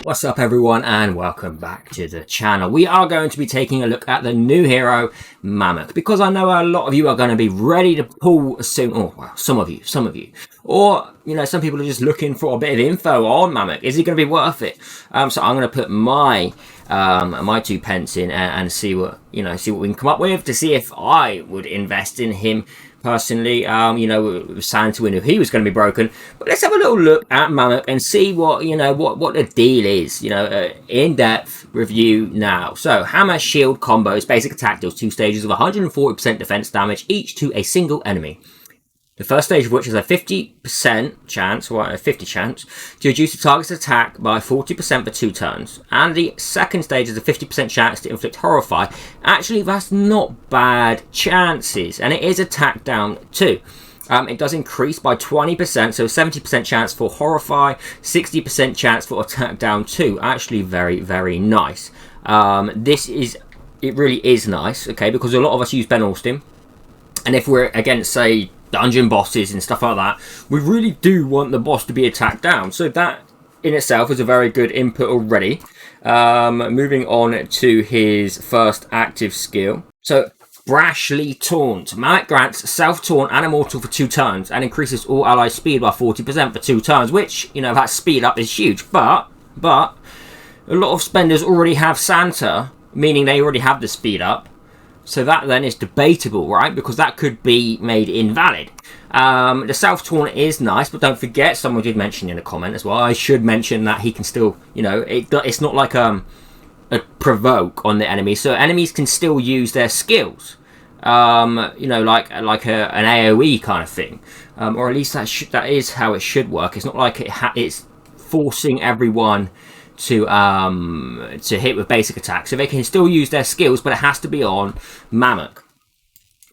What's up everyone and welcome back to the channel. We are going to be taking a look at the new hero Mamuk because I know a lot of you are going to be ready to pull soon. Oh well, some of you, or you know, some people are just looking for a bit of info on Mamuk. Is he going to be worth it? So I'm going to put my my 2 pence in and see what we can come up with to see if I would invest in him. Personally, with Santa, we knew he was going to be broken, but let's have a little look at Mamuk and see what what the deal is. In-depth review now. So, hammer shield combos, basic attack deals 2 stages of 140% defense damage each to a single enemy. The first stage of which is a 50% chance, or a 50 chance, to reduce the target's attack by 40% for 2 turns. And the second stage is a 50% chance to inflict Horrify. Actually, that's not bad chances, and it is attack down too. It does increase by 20%, so 70% chance for Horrify, 60% chance for attack down 2. Actually, very, very nice. It really is nice, okay, because a lot of us use Ben Austin, and if we're against, say, dungeon bosses and stuff like that, we really do want the boss to be attacked down. So that in itself is a very good input already. Moving on to his first active skill. So, Brashly Taunt. Mamuk grants self-taunt and immortal for 2 turns and increases all ally speed by 40% for 2 turns, which, that speed up is huge. But a lot of spenders already have Santa, meaning they already have the speed up. So that then is debatable, right? Because that could be made invalid. The self-taunt is nice, but don't forget, someone did mention in a comment as well, I should mention that he can still, it's not like a provoke on the enemy. So enemies can still use their skills, like an AoE kind of thing. Or at least that is how it should work. It's not like it's forcing everyone to hit with basic attacks. So they can still use their skills, but it has to be on Mamuk.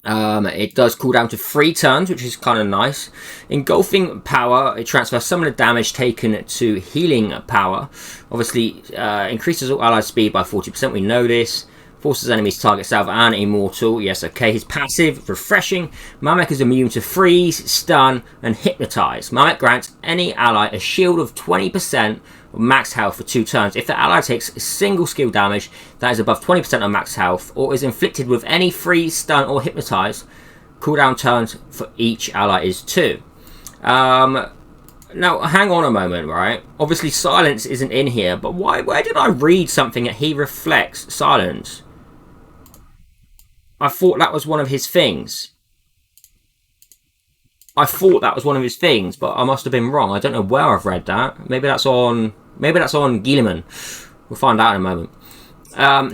It does cool down to 3 turns, which is kind of nice. Engulfing power, it transfers some of the damage taken to healing power. Obviously, increases all allied speed by 40%, we know this. Forces enemies to target self and immortal. Yes, okay. His passive, refreshing. Mamuk is immune to freeze, stun, and hypnotize. Mamuk grants any ally a shield of 20% of max health for 2 turns. If the ally takes single skill damage that is above 20% of max health, or is inflicted with any freeze, stun, or hypnotize, cooldown turns for each ally is 2. Now, hang on a moment, right? Obviously, silence isn't in here, but where did I read something that he reflects silence? I thought that was one of his things. But I must have been wrong. I don't know where I've read that. Maybe that's on Gilliman. We'll find out in a moment.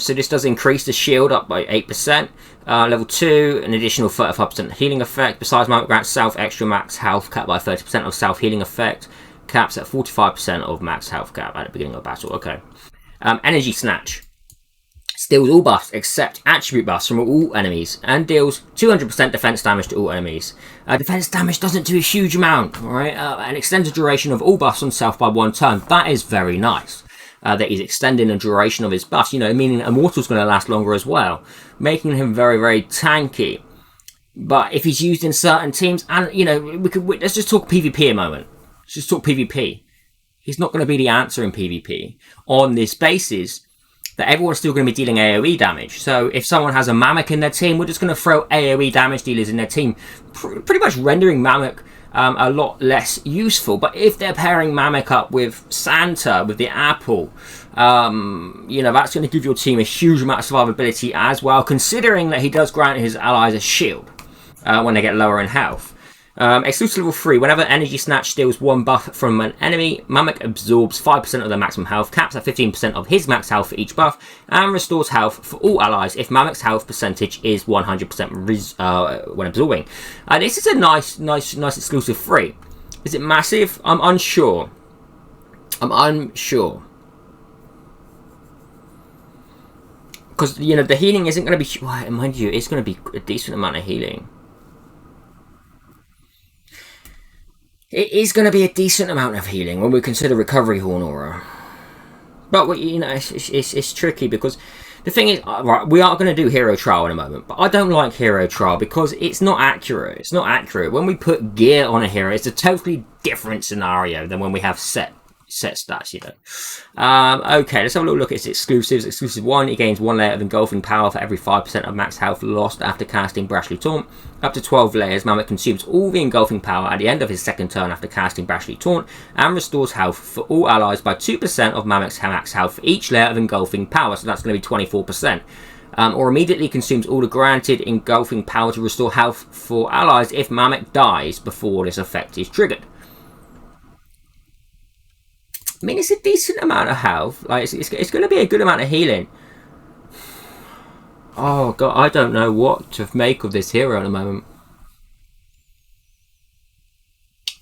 So this does increase the shield up by 8%. Level 2, an additional 35% healing effect. Besides, Mamuk grants self extra max health capped by 30% of self healing effect. Caps at 45% of max health cap at the beginning of battle. Okay. Energy Snatch. Steals all buffs except attribute buffs from all enemies and deals 200% defense damage to all enemies. Defense damage doesn't do a huge amount, alright? And extends the duration of all buffs on self by 1 turn. That is very nice. That he's extending the duration of his buffs, meaning Immortal's going to last longer as well, making him very, very tanky. But if he's used in certain teams, and let's just talk PvP a moment. Let's just talk PvP. He's not going to be the answer in PvP on this basis that everyone's still going to be dealing AoE damage. So if someone has a Mamuk in their team, we're just going to throw AoE damage dealers in their team, pretty much rendering Mamuk a lot less useful. But if they're pairing Mamuk up with Santa, with the apple, that's going to give your team a huge amount of survivability as well, considering that he does grant his allies a shield when they get lower in health. Exclusive level 3, whenever Energy Snatch steals 1 buff from an enemy, Mamuk absorbs 5% of their maximum health, caps at 15% of his max health for each buff, and restores health for all allies if Mamuk's health percentage is 100% when absorbing. This is a nice exclusive 3. Is it massive? I'm unsure. Because, the healing isn't going to be... Well, mind you, it's going to be a decent amount of healing. It is going to be a decent amount of healing when we consider Recovery Horn Aura. But, it's tricky because the thing is, right, we are going to do Hero Trial in a moment, but I don't like Hero Trial because it's not accurate. It's not accurate. When we put gear on a hero, it's a totally different scenario than when we have set set stats, you know. Okay, let's have a little look at its exclusives. Exclusive 1, it gains 1 layer of engulfing power for every 5% of max health lost after casting Brashly Taunt. Up to 12 layers, Mamuk consumes all the engulfing power at the end of his second turn after casting Brashly Taunt, and restores health for all allies by 2% of Mamuk's max health for each layer of engulfing power, so that's going to be 24%. Or immediately consumes all the granted engulfing power to restore health for allies if Mamuk dies before this effect is triggered. I mean, it's a decent amount of health. Like, it's going to be a good amount of healing. Oh, God, I don't know what to make of this hero at the moment.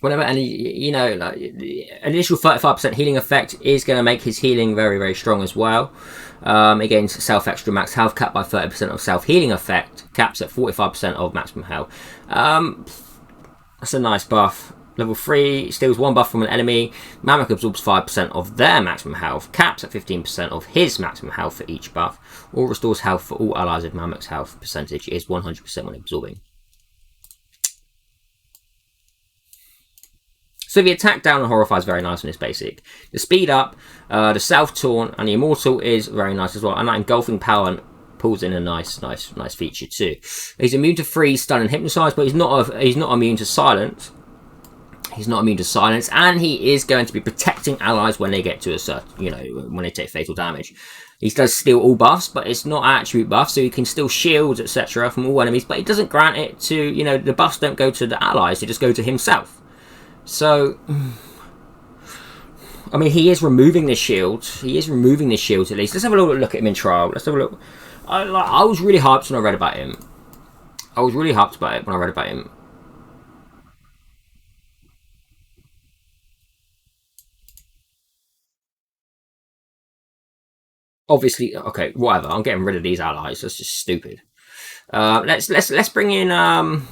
Whenever, and you know, like, the initial 35% healing effect is going to make his healing very, very strong as well. Again, self extra max health capped by 30% of self healing effect, caps at 45% of maximum health. That's a nice buff. Level 3 steals 1 buff from an enemy. Mamuk absorbs 5% of their maximum health, caps at 15% of his maximum health for each buff, or restores health for all allies if Mamuk's health percentage is 100% when absorbing. So the attack down and horrify is very nice on this basic. The speed up, the self taunt, and the immortal is very nice as well. And that engulfing power pulls in a nice feature too. He's immune to freeze, stun, and hypnotise, but he's not immune to silence. He's not immune to silence, and he is going to be protecting allies when they get to a certain, you know, when they take fatal damage. He does steal all buffs, but it's not attribute buffs, so he can still shield, etc. from all enemies, but it doesn't grant it to, you know, the buffs don't go to the allies, they just go to himself. So, I mean, he is removing the shield. He is removing the shield at least. Let's have a little look at him in trial. Let's have a look. I was really hyped when I read about him. I was really hyped about it when I read about him. Obviously, okay, whatever. I'm getting rid of these allies. That's just stupid. Let's bring in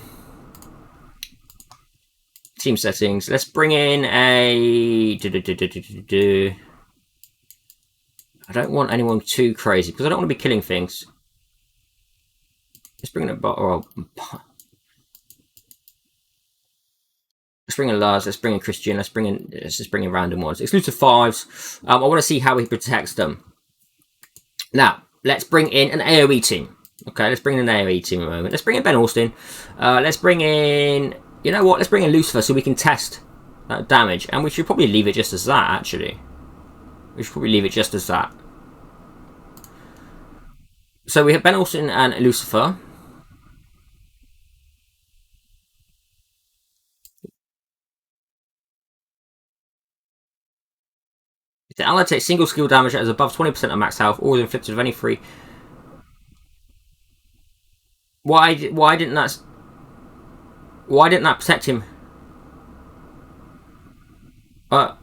team settings. Let's bring in a. I don't want anyone too crazy because I don't want to be killing things. Let's bring in a bot. Let's bring in Lars. Let's bring in Christian. Let's just bring in random ones. Exclusive 5s. I want to see how he protects them. Now, let's bring in an AoE team. Okay, let's bring in an AoE team a moment. Let's bring in Ben Austin. Let's bring in... You know what? Let's bring in Lucifer so we can test that damage. And we should probably leave it just as that, actually. We should probably leave it just as that. So we have Ben Austin and Lucifer. The ally takes single skill damage that is above 20% of max health or is inflicted with any free. Why didn't that protect him? Was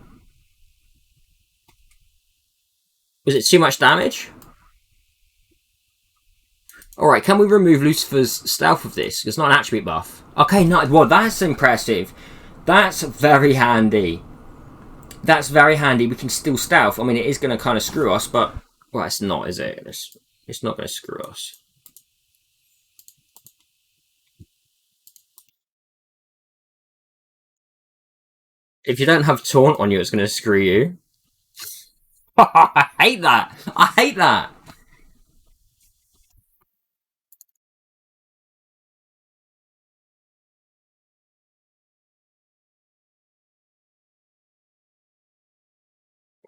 it too much damage? Alright, can we remove Lucifer's stealth of this? It's not an attribute buff. Okay, no, well, that's impressive. That's very handy. That's very handy. We can still stealth. I mean, it is going to kind of screw us, but... Well, it's not, is it? It's not going to screw us. If you don't have taunt on you, it's going to screw you. I hate that. I hate that.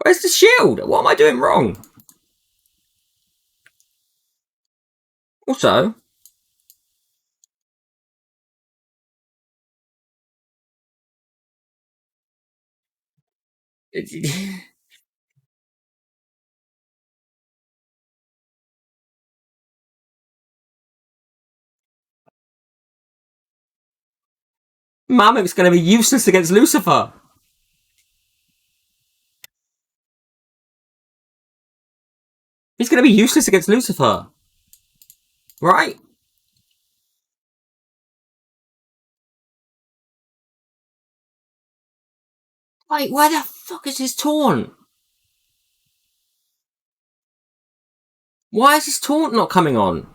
Where's the shield? What am I doing wrong? Also... Mamuk's going to be useless against Lucifer. He's going to be useless against Lucifer. Right? Wait, where the fuck is his taunt? Why is his taunt not coming on?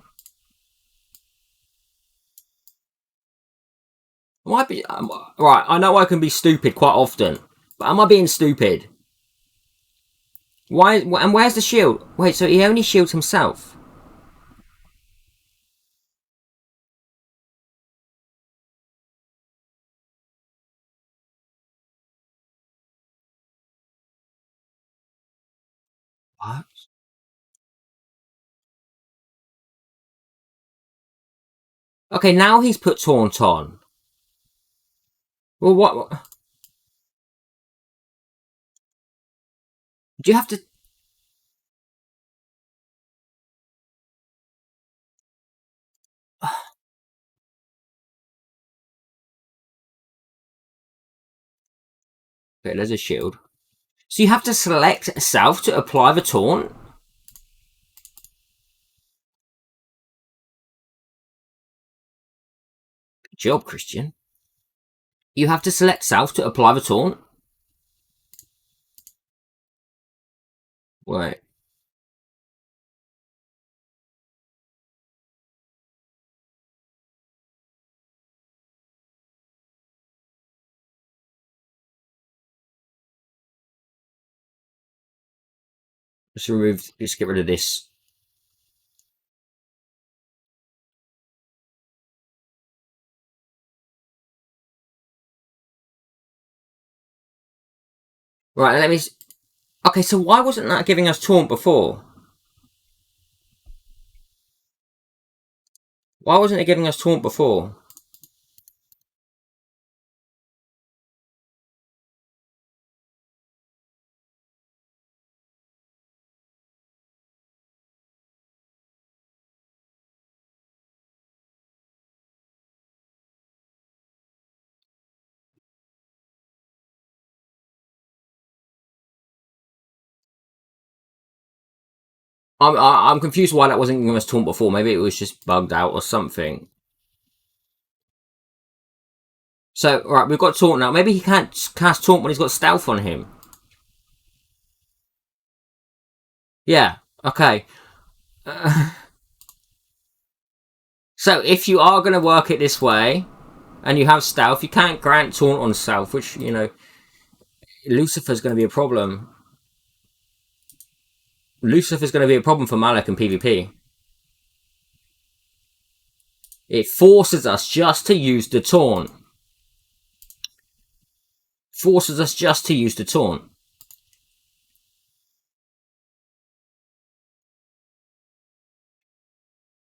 Right, I know I can be stupid quite often, but am I being stupid? Why? And where's the shield? Wait, so he only shields himself? What? Okay, now he's put taunt on. Well, what? Do you have to? Okay, there's a shield. So you have to select self to apply the taunt? Good job, Christian. You have to select self to apply the taunt? Wait. Let's get rid of this. Right, let me... Okay, so why wasn't that giving us taunt before? Why wasn't it giving us taunt before? I'm confused why that wasn't giving us taunt before. Maybe it was just bugged out or something. So, right, we've got taunt now. Maybe he can't cast taunt when he's got stealth on him. Yeah, okay. So if you are going to work it this way, and you have stealth, you can't grant taunt on stealth, which, you know, Lucifer's going to be a problem. Lucifer's going to be a problem for Malak in PvP. It forces us just to use the taunt. Forces us just to use the taunt.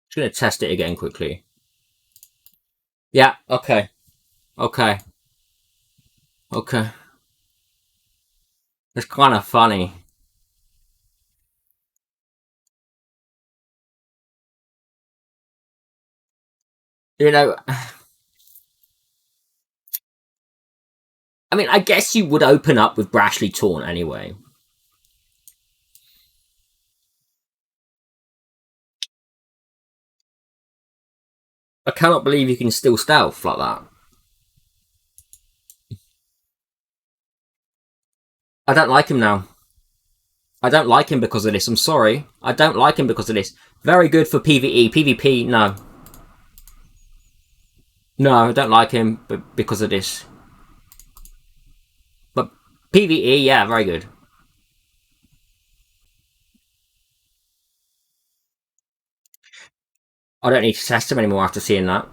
Just going to test it again quickly. Yeah, okay. Okay. Okay. It's kind of funny. You know, I mean, I guess you would open up with Brashly Taunt anyway. I cannot believe you can still stealth like that. I don't like him now. I don't like him because of this. I'm sorry. I don't like him because of this. Very good for PvE. PvP, no. No, I don't like him because of this. But PvE, yeah, very good. I don't need to test him anymore after seeing that.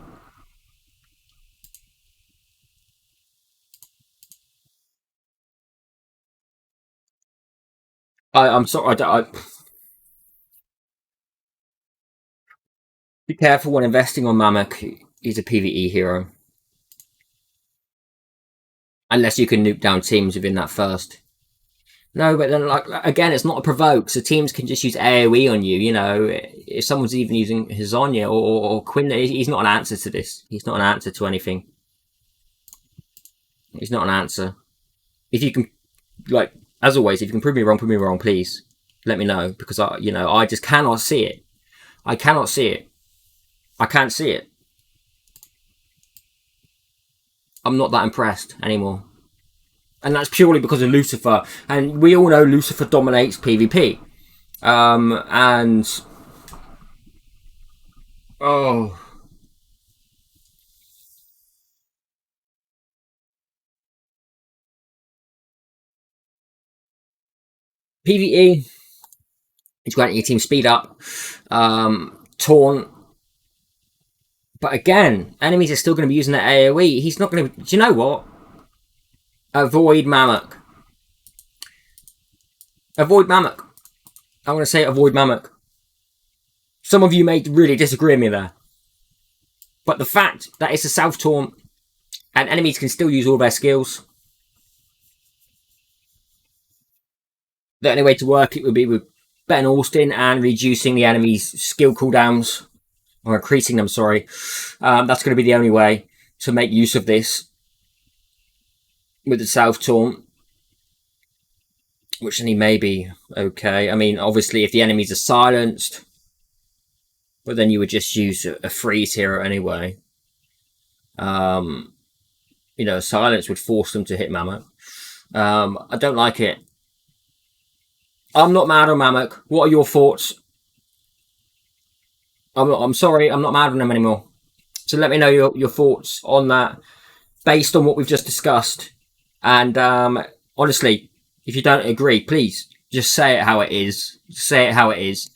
I'm sorry. Be careful when investing on Mamuk. He's a PvE hero. Unless you can nuke down teams within that first. No, but then, like, again, it's not a provoke, so teams can just use AoE on you, you know. If someone's even using Hizonia or Quinn, he's not an answer to this. He's not an answer to anything. He's not an answer. If you can, like, as always, if you can prove me wrong, please. Let me know, because I just cannot see it. I cannot see it. I can't see it. I'm not that impressed anymore. And that's purely because of Lucifer. And we all know Lucifer dominates PvP. And... Oh... PvE, it's granting your team speed up. Taunt. But again, enemies are still going to be using that AoE. He's not going to... Do you know what? Avoid Mamuk. Avoid Mamuk. I'm going to say avoid Mamuk. Some of you may really disagree with me there. But the fact that it's a self-taunt and enemies can still use all their skills. The only way to work it would be with Ben Austin and reducing the enemy's skill cooldowns. Or increasing them, sorry. That's going to be the only way to make use of this. With the self-taunt. Which only may be okay. I mean, obviously, if the enemies are silenced. But then you would just use a freeze hero anyway. You know, silence would force them to hit Mamuk. I don't like it. I'm not mad on Mamuk. What are your thoughts? I'm sorry, I'm not mad on them anymore. So let me know your thoughts on that, based on what we've just discussed. And honestly, if you don't agree, please just say it how it is. Say it how it is.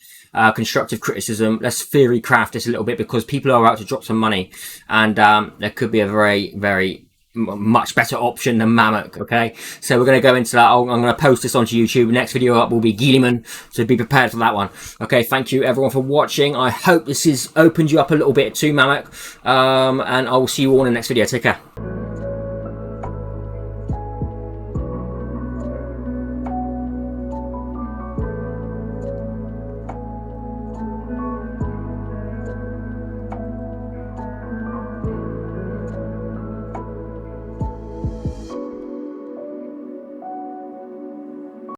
Constructive criticism. Let's theory craft this a little bit, because people are about to drop some money, and there could be a very, very much better option than Mamuk. Okay, so we're going to go into that. I'm going to post this onto YouTube. Next video up will be Gilliman, so be prepared for that one. Okay, thank you everyone for watching. I hope this has opened you up a little bit to Mamuk, and I will see you all in the next video. Take care.